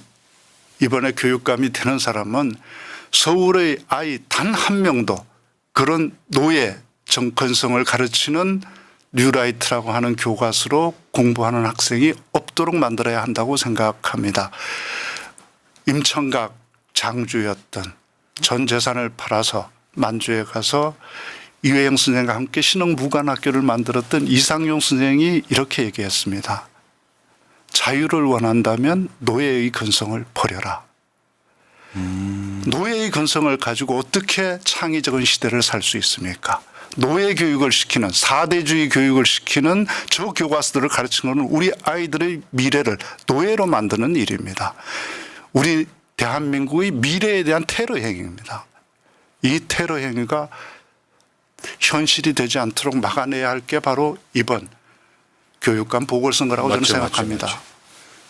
B: 이번에 교육감이 되는 사람은 서울의 아이 단 한 명도 그런 노예 정건성을 가르치는 뉴라이트라고 하는 교과서로 공부하는 학생이 없도록 만들어야 한다고 생각합니다. 임청각 장주였던 전 재산을 팔아서 만주에 가서 이회영 선생과 함께 신흥무관학교를 만들었던 이상용 선생이 이렇게 얘기했습니다. 자유를 원한다면 노예의 근성을 버려라. 노예의 근성을 가지고 어떻게 창의적인 시대를 살 수 있습니까? 노예 교육을 시키는 사대주의 교육을 시키는 저 교과서들을 가르치는 것은 우리 아이들의 미래를 노예로 만드는 일입니다. 우리 대한민국의 미래에 대한 테러 행위입니다. 이 테러 행위가 현실이 되지 않도록 막아내야 할 게 바로 이번 교육감 보궐선거라고 저는 생각합니다.
A: 맞죠.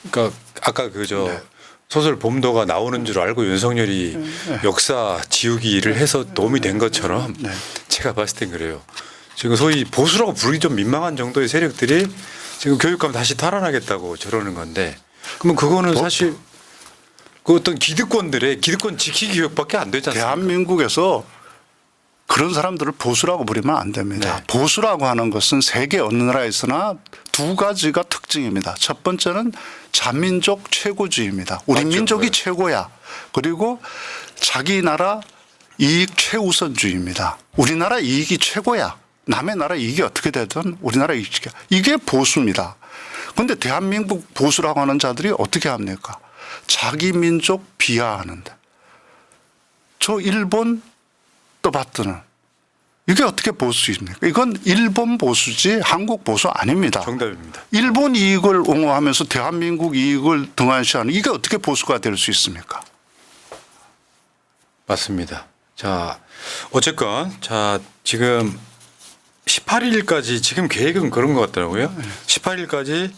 A: 그러니까 아까 그저
B: 네.
A: 소설 봄도가 나오는 줄 알고 윤석열이 역사 지우기를 해서 도움이 된 것처럼
B: 네.
A: 제가 봤을 땐 그래요. 지금 소위 보수라고 부르기 좀 민망한 정도의 세력들이 지금 교육감 다시 탈환하겠다고 저러는 건데 그러면 그거는 사실 그 어떤 기득권들의 기득권 지키기 교육밖에 안 되지 않습니까?
B: 대한민국에서 그런 사람들을 보수라고 부르면 안 됩니다.
A: 네.
B: 보수라고 하는 것은 세계 어느 나라에서나 두 가지가 특징입니다. 첫 번째는 자민족 최고주의입니다. 우리
A: 맞죠.
B: 민족이
A: 네.
B: 최고야. 그리고 자기 나라 이익 최우선주의입니다. 우리나라 이익이 최고야. 남의 나라 이익이 어떻게 되든 우리나라 이익이야. 이게 보수입니다. 그런데 대한민국 보수라고 하는 자들이 어떻게 합니까? 자기 민족 비하하는데. 저 일본 떠받드는 이게 어떻게 보수입니까? 이건 일본 보수지 한국 보수 아닙니다.
A: 정답입니다.
B: 일본 이익을 옹호하면서 대한민국 이익을 등한시하는 이게 어떻게 보수가 될 수 있습니까?
A: 맞습니다. 자, 어쨌건 자 지금 18일까지 지금 계획은 그런 것 같더라고요. 18일까지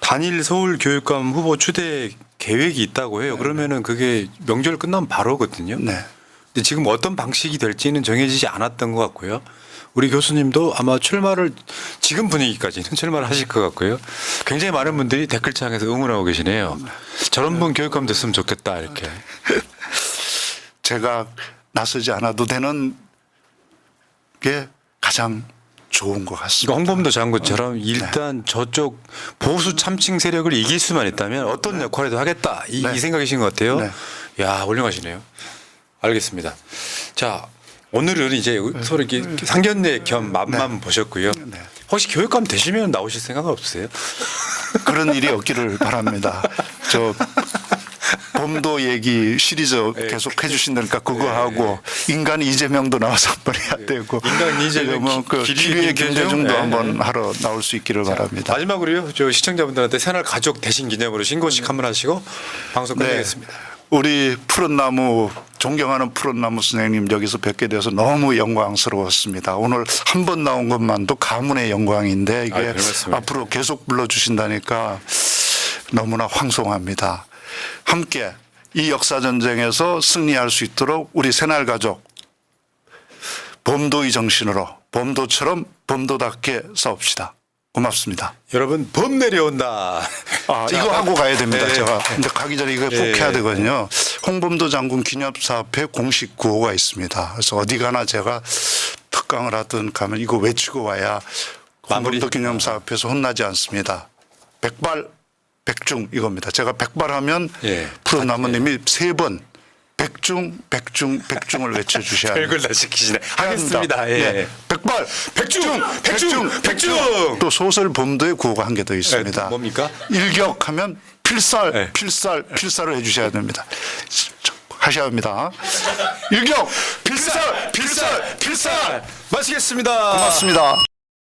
A: 단일 서울 교육감 후보 추대 계획이 있다고 해요. 그러면은 그게 명절 끝나면 바로거든요.
B: 네.
A: 근데 지금 어떤 방식이 될지는 정해지지 않았던 것 같고요. 우리 교수님도 아마 출마를 지금 분위기까지는 출마를 하실 것 같고요. 굉장히 많은 분들이 댓글창에서 응원하고 계시네요. 저런 분 교육감 됐으면 좋겠다 이렇게.
B: 제가 나서지 않아도 되는 게 가장 좋은 것 같습니다.
A: 홍범도 장군처럼 일단 저쪽 보수 참칭 세력을 이길 수만 있다면 어떤 역할에도 하겠다 이
B: 네.
A: 생각이신 것 같아요.
B: 네.
A: 야 훌륭하시네요. 알겠습니다. 자 오늘은 이제 서로 이렇게 상견례 겸 맛만 보셨고요.
B: 네.
A: 혹시 교육감 되시면 나오실 생각은 없으세요?
B: 그런 일이 없기를 바랍니다. 저 범도 얘기 시리즈 계속 해주신다니까 그거 하고 인간 이재명도 나와서 한번 해야 되고
A: 인간 이재명,
B: 그러면 그
A: 기류의
B: 기류의 김대중도
A: 네.
B: 한번 하러 나올 수 있기를 바랍니다.
A: 마지막으로요. 저 시청자분들한테 새날 가족 대신 기념으로 신고식 한번 하시고 방송 끝내겠습니다.
B: 우리 푸른나무 존경하는 푸른나무 선생님 여기서 뵙게 돼서 너무 영광스러웠습니다. 오늘 한 번 나온 것만도 가문의 영광인데 이게
A: 별 말씀을.
B: 앞으로 계속 불러주신다니까 너무나 황송합니다. 함께 이 역사전쟁에서 승리할 수 있도록 우리 새날 가족 범도의 정신으로 범도처럼 범도답게 싸웁시다. 고맙습니다.
A: 여러분 범 내려온다.
B: 아, 이거 하고 가야 됩니다.
A: 네.
B: 제가 근데 가기 전에 이거 꼭
A: 네.
B: 해야 되거든요. 홍범도 장군 기념사 앞에 공식 구호가 있습니다. 그래서 어디 가나 제가 특강을 하든 가면 이거 외치고 와야
A: 마무리.
B: 홍범도 기념사 앞에서 혼나지 않습니다. 백발 백중 이겁니다. 제가 백발하면
A: 예.
B: 푸른나무님이 3번 백중을 외쳐주셔야 합니다.
A: 별걸 다 시키시네. 하겠습니다. 예.
B: 백발, 백중. 또 소설 범도의 구호가 한 개 더 있습니다.
A: 네, 뭡니까?
B: 일격하면 필살,
A: 네.
B: 필살을 해주셔야 됩니다. 하셔야 합니다. 일격, 필살.
A: 마치겠습니다.
B: 고맙습니다.